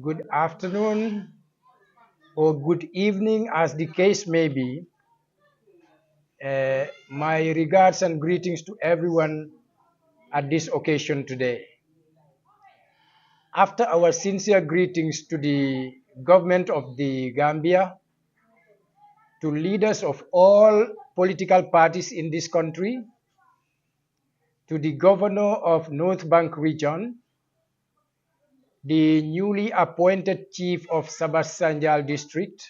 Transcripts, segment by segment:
good afternoon, or good evening, as the case may be. My regards and greetings to everyone at this occasion today. After our sincere greetings to the government of the Gambia, to leaders of all political parties in this country, to the governor of North Bank region, the newly appointed chief of Sabach Sanjal district,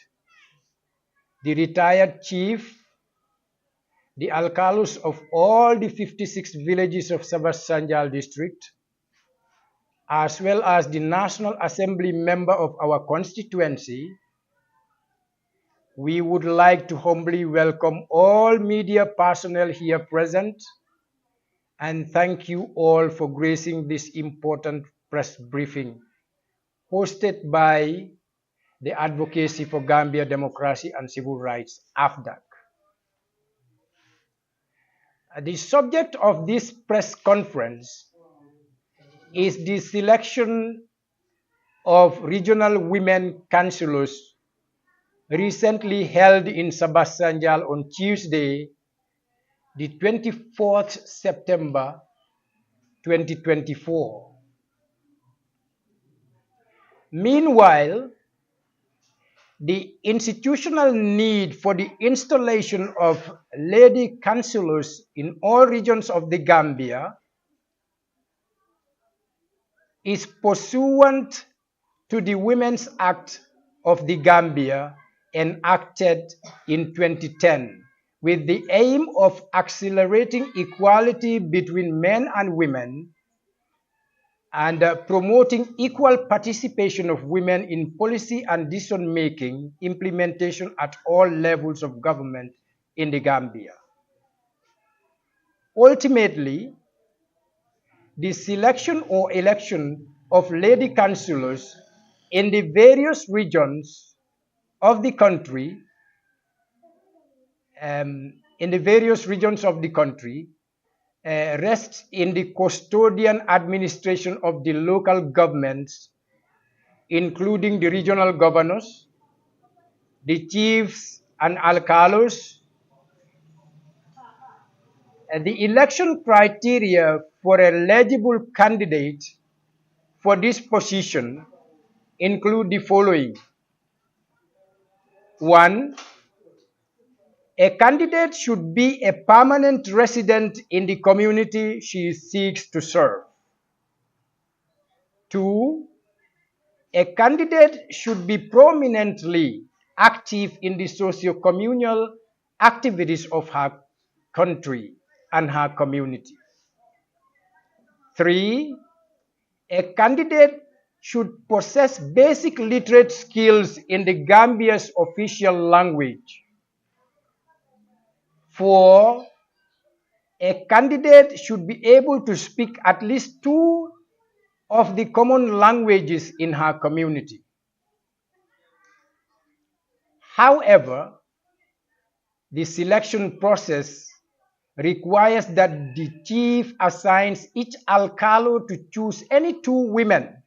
the retired chief, the alcalos of all the 56 villages of Sabach Sanjal district, as well as the National Assembly member of our constituency, we would like to humbly welcome all media personnel here present and thank you all for gracing this important press briefing hosted by the Advocacy for Gambia Democracy and Civil Rights, AFDAC. The subject of this press conference is the selection of regional women councillors recently held in Sabach Sanjal on Tuesday, the 24th September 2024. Meanwhile, the institutional need for the installation of lady councillors in all regions of the Gambia is pursuant to the Women's Act of the Gambia enacted in 2010 with the aim of accelerating equality between men and women and promoting equal participation of women in policy and decision-making implementation at all levels of government in the Gambia. Ultimately, the selection or election of lady councillors in the various regions of the country, rests in the custodian administration of the local governments, including the regional governors, the chiefs and alcalos. The election criteria for an eligible candidate for this position include the following. 1. A candidate should be a permanent resident in the community she seeks to serve. 2. A candidate should be prominently active in the socio-communal activities of her country and her community. 3. A candidate should possess basic literate skills in the Gambia's official language. 4. A candidate should be able to speak at least 2 of the common languages in her community. However, the selection process requires that the chief assigns each alcalo to choose any 2 women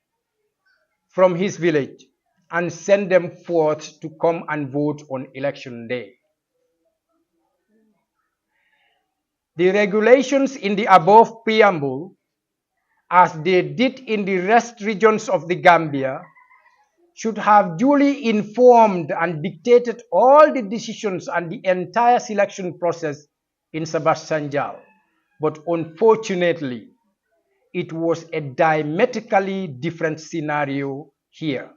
from his village and send them forth to come and vote on election day. The regulations in the above preamble, as they did in the rest regions of the Gambia, should have duly informed and dictated all the decisions and the entire selection process in Sabach Sanjal. But unfortunately, it was a diametrically different scenario here.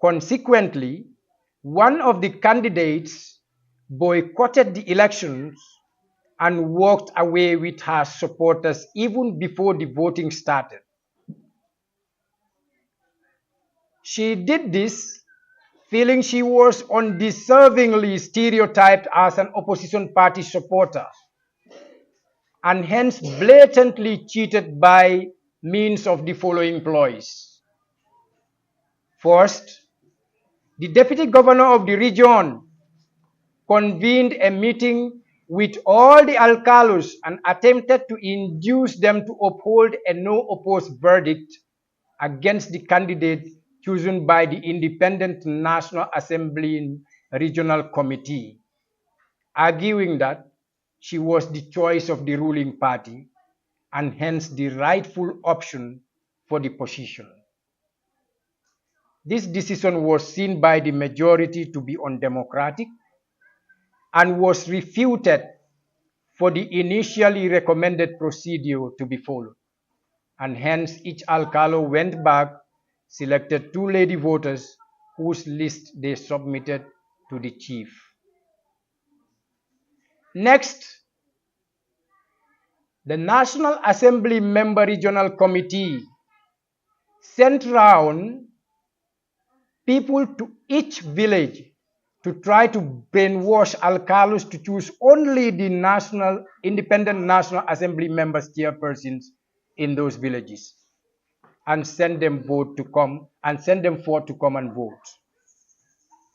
Consequently, one of the candidates boycotted the elections and walked away with her supporters even before the voting started. She did this feeling she was undeservingly stereotyped as an opposition party supporter and hence blatantly cheated by means of the following ploys. First, the deputy governor of the region convened a meeting with all the alcalos and attempted to induce them to uphold a no-oppose verdict against the candidate chosen by the Independent National Assembly Regional Committee, arguing that she was the choice of the ruling party and hence the rightful option for the position. This decision was seen by the majority to be undemocratic and was refuted for the initially recommended procedure to be followed. And hence each alcalo went back, selected 2 lady voters whose list they submitted to the chief. Next, the National Assembly Member Regional Committee sent round people to each village to try to brainwash alcalos to choose only the Independent National Assembly members chairpersons in those villages and send them forth to come and vote.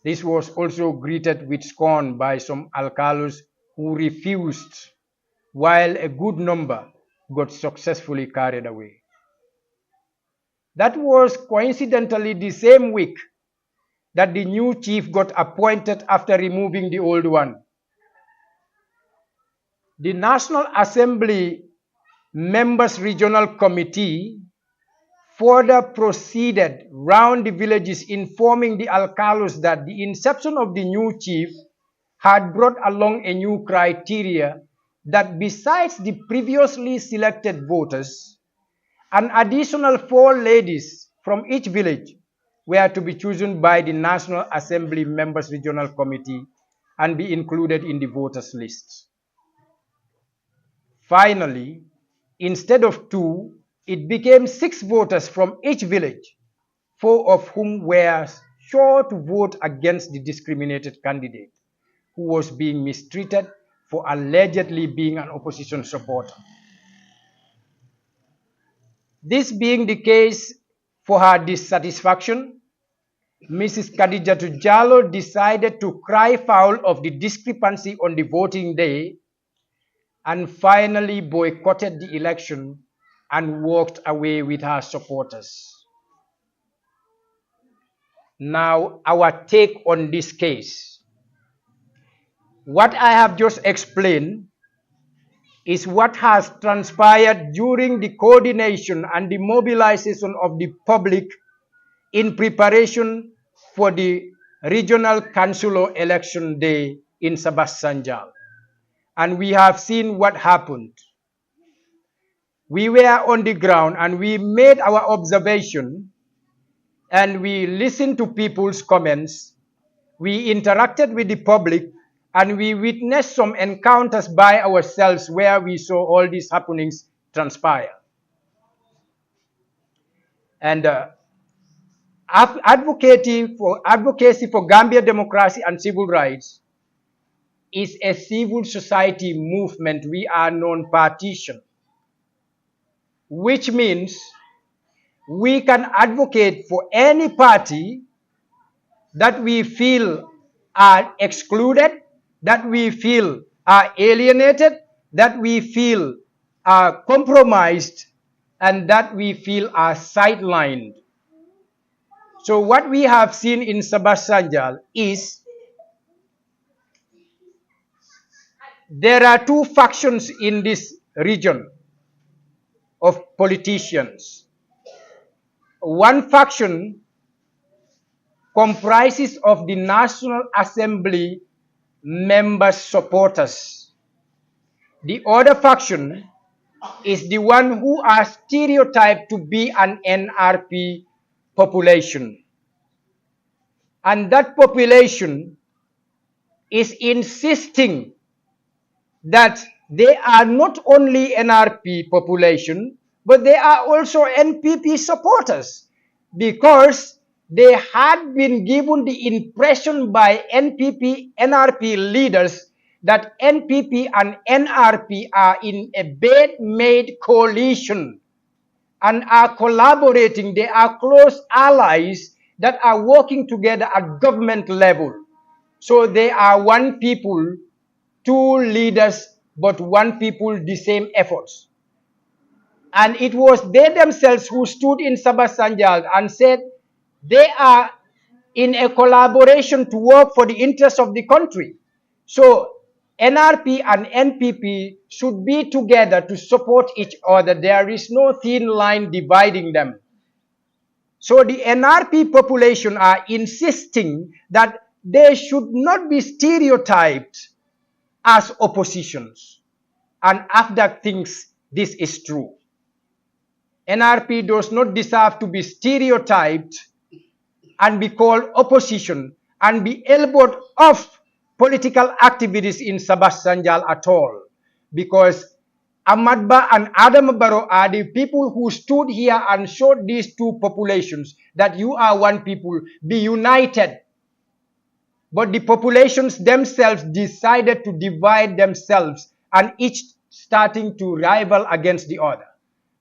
This was also greeted with scorn by some alcalos who refused, while a good number got successfully carried away. That was coincidentally the same week that the new chief got appointed after removing the old one. The National Assembly Members Regional Committee further proceeded round the villages informing the alcalos that the inception of the new chief had brought along a new criteria that besides the previously selected voters, an additional 4 ladies from each village were to be chosen by the National Assembly Members Regional Committee and be included in the voters list. Finally, instead of 2, it became 6 voters from each village, 4 of whom were sure to vote against the discriminated candidate, who was being mistreated for allegedly being an opposition supporter. This being the case, for her dissatisfaction, Mrs. Khadijatu Jallow decided to cry foul of the discrepancy on the voting day and finally boycotted the election and walked away with her supporters. Now, our take on this case. What I have just explained is what has transpired during the coordination and the mobilization of the public in preparation for the regional councillor election day in Sabach Sanjal. And we have seen what happened. We were on the ground and we made our observation and we listened to people's comments. We interacted with the public and we witnessed some encounters by ourselves where we saw all these happenings transpire. And advocacy for Gambia Democracy and Civil Rights is a civil society movement. We are non-partisan, which means we can advocate for any party that we feel are excluded, that we feel are alienated, that we feel are compromised, and that we feel are sidelined. So what we have seen in Sabach Sanjal is there are 2 factions in this region of politicians. One faction comprises of the National Assembly members' supporters. The other faction is the one who are stereotyped to be an NRP population. And that population is insisting that they are not only NRP population, but they are also NPP supporters, because they had been given the impression by NRP leaders that NPP and NRP are in a bed-made coalition and are collaborating. They are close allies that are working together at government level. So they are one people, 2 leaders, but one people, the same efforts. And it was they themselves who stood in Sabach Sanjal and said they are in a collaboration to work for the interests of the country. So NRP and NPP should be together to support each other. There is no thin line dividing them. So the NRP population are insisting that they should not be stereotyped as oppositions. And AFDAC thinks this is true. NRP does not deserve to be stereotyped and be called opposition and be elbowed off political activities in Sabach Sanjal at all. Because Ahmadba and Adam Barrow are the people who stood here and showed these two populations that you are one people, be united. But the populations themselves decided to divide themselves and each starting to rival against the other.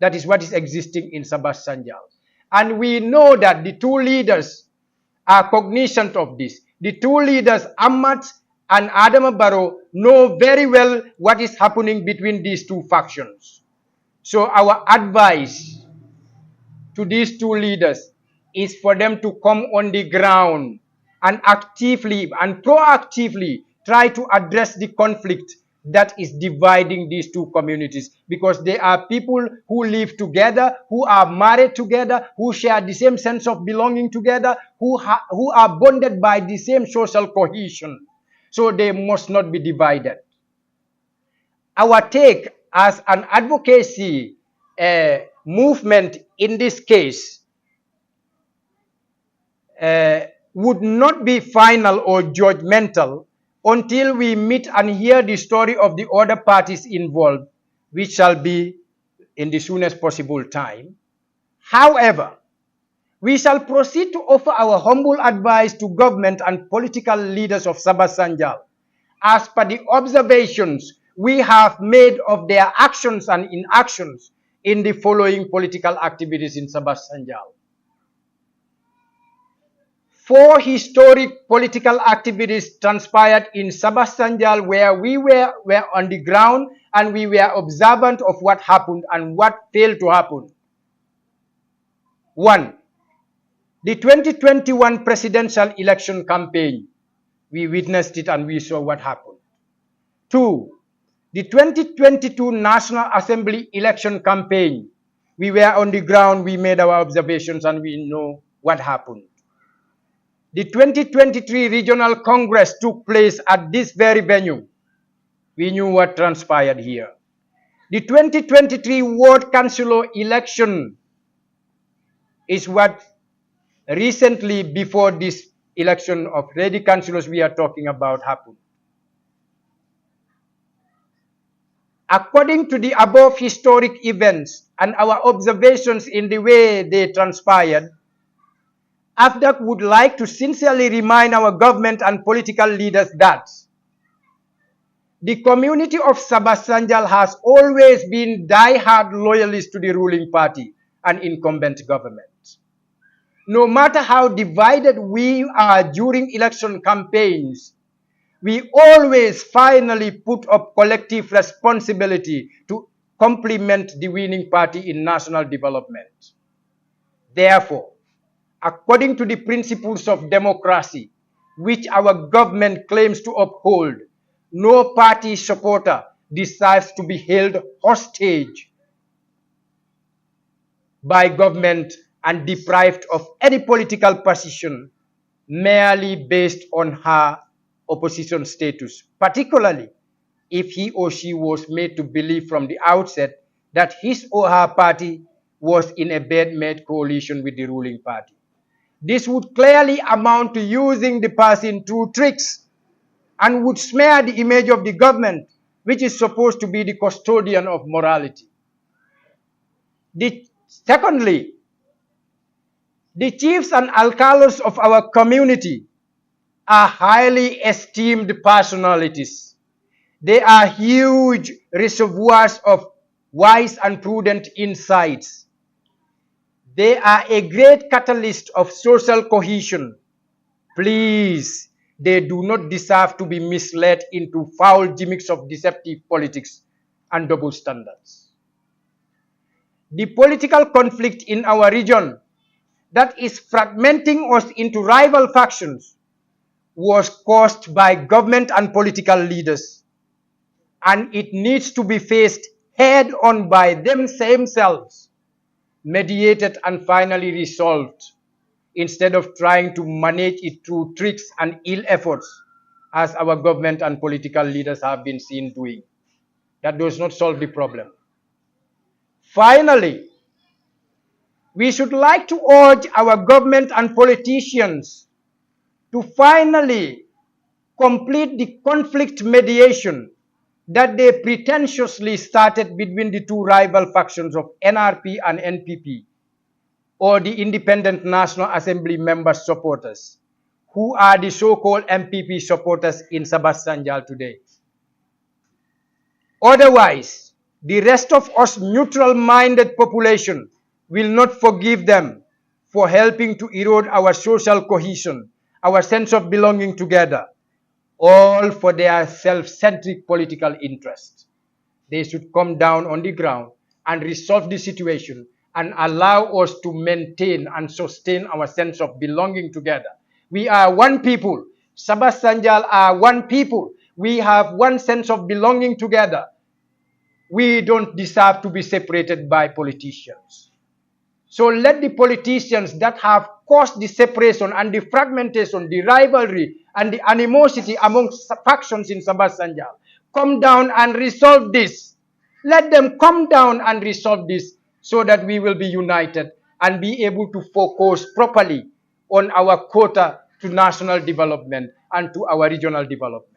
That is what is existing in Sabach Sanjal. And we know that the two leaders are cognizant of this. The two leaders, Ahmad and Adam Barrow, know very well what is happening between these two factions. So our advice to these two leaders is for them to come on the ground and actively and proactively try to address the conflict that is dividing these two communities, because they are people who live together, who are married together, who share the same sense of belonging together, who are bonded by the same social cohesion. So they must not be divided. Our take as an advocacy movement in this case would not be final or judgmental until we meet and hear the story of the other parties involved, which shall be in the soonest possible time. However, we shall proceed to offer our humble advice to government and political leaders of Sabach Sanjal as per the observations we have made of their actions and inactions in the following political activities in Sabach Sanjal. 4 historic political activities transpired in Sabach Sanjal where we were on the ground and we were observant of what happened and what failed to happen. 1. The 2021 presidential election campaign. We witnessed it and we saw what happened. 2. The 2022 National Assembly election campaign. We were on the ground, we made our observations and we know what happened. The 2023 Regional Congress took place at this very venue. We knew what transpired here. The 2023 Ward Councillor election is what recently before this election of lady councillors we are talking about happened. According to the above historic events and our observations in the way they transpired, AFDAC would like to sincerely remind our government and political leaders that the community of Sabach Sanjal has always been die-hard loyalists to the ruling party and incumbent government. No matter how divided we are during election campaigns, we always finally put up collective responsibility to complement the winning party in national development. Therefore, according to the principles of democracy, which our government claims to uphold, no party supporter deserves to be held hostage by government and deprived of any political position merely based on her opposition status, particularly if he or she was made to believe from the outset that his or her party was in a bed-made coalition with the ruling party. This would clearly amount to using the person through tricks and would smear the image of the government, which is supposed to be the custodian of morality. Secondly, the chiefs and alcalos of our community are highly esteemed personalities. They are huge reservoirs of wise and prudent insights. They are a great catalyst of social cohesion. Please, they do not deserve to be misled into foul gimmicks of deceptive politics and double standards. The political conflict in our region that is fragmenting us into rival factions was caused by government and political leaders, and it needs to be faced head on by them themselves, mediated and finally resolved, instead of trying to manage it through tricks and ill efforts, as our government and political leaders have been seen doing. That does not solve the problem. Finally, we should like to urge our government and politicians to finally complete the conflict mediation that they pretentiously started between the two rival factions of NRP and NPP, or the Independent National Assembly member supporters, who are the so-called MPP supporters in Sabach Sanjal today. Otherwise, the rest of us neutral-minded population will not forgive them for helping to erode our social cohesion, our sense of belonging together, all for their self-centric political interest. They should come down on the ground and resolve the situation and allow us to maintain and sustain our sense of belonging together. We are one people. Sabach Sanjal are one people. We have one sense of belonging together. We don't deserve to be separated by politicians. So let the politicians that have caused the separation and the fragmentation, the rivalry and the animosity amongst factions in Sabach Sanjal come down and resolve this. Let them come down and resolve this so that we will be united and be able to focus properly on our quota to national development and to our regional development.